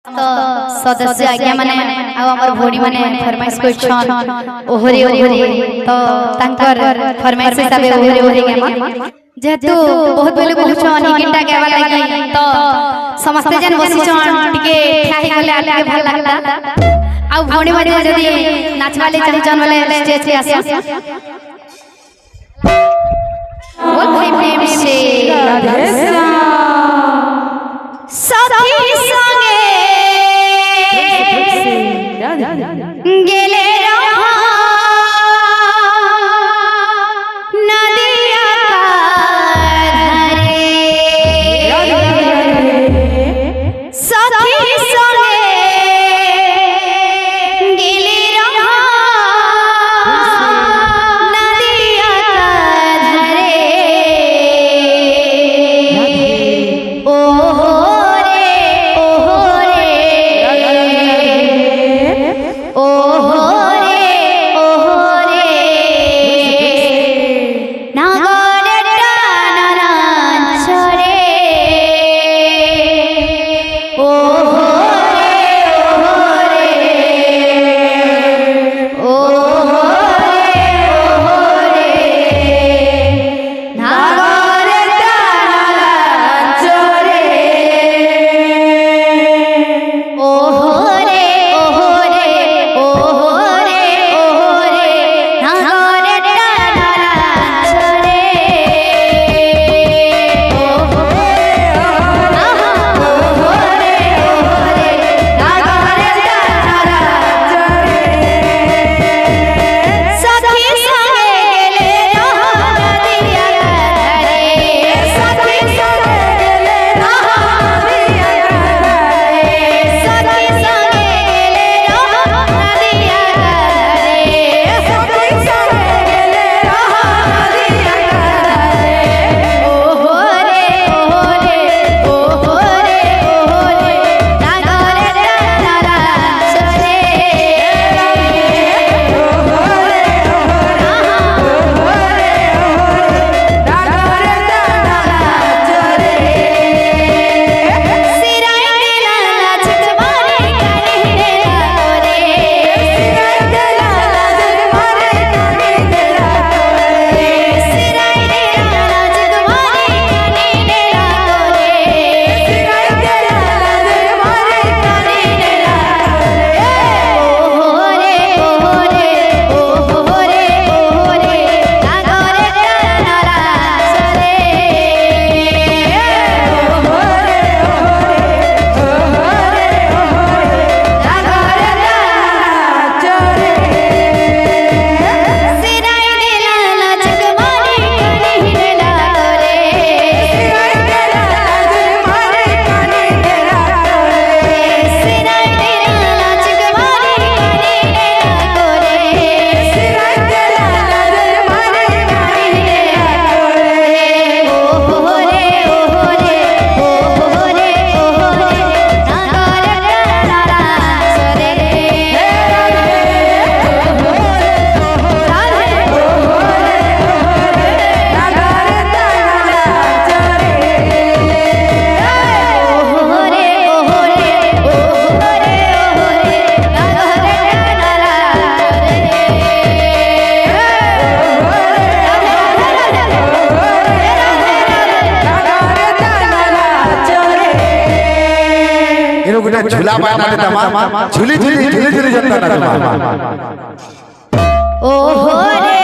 तो सदस्य आज्ञा माने आ हमर भोडी माने फरमाइश करछन ओहरे ओहरे तो तांकर फरमाइश हिसाबे ओहरे ओहरे गामा जेतु बहुत बेले कहछन ई गीतटा गावा लागि तो समस्त जन बसिछन टिके ठाही गले आले भल लागला आ भोडी माने जदी नाचवाले चाहछन वाले स्टेज पे आसी बोल भाई प्रेम से साथी संगे गेले रहा नदिया धारे साथी संगे गेले रहा नदिया धारे झूला पाना तमा झूली झूली झूली झूली जनता ना ओहो रे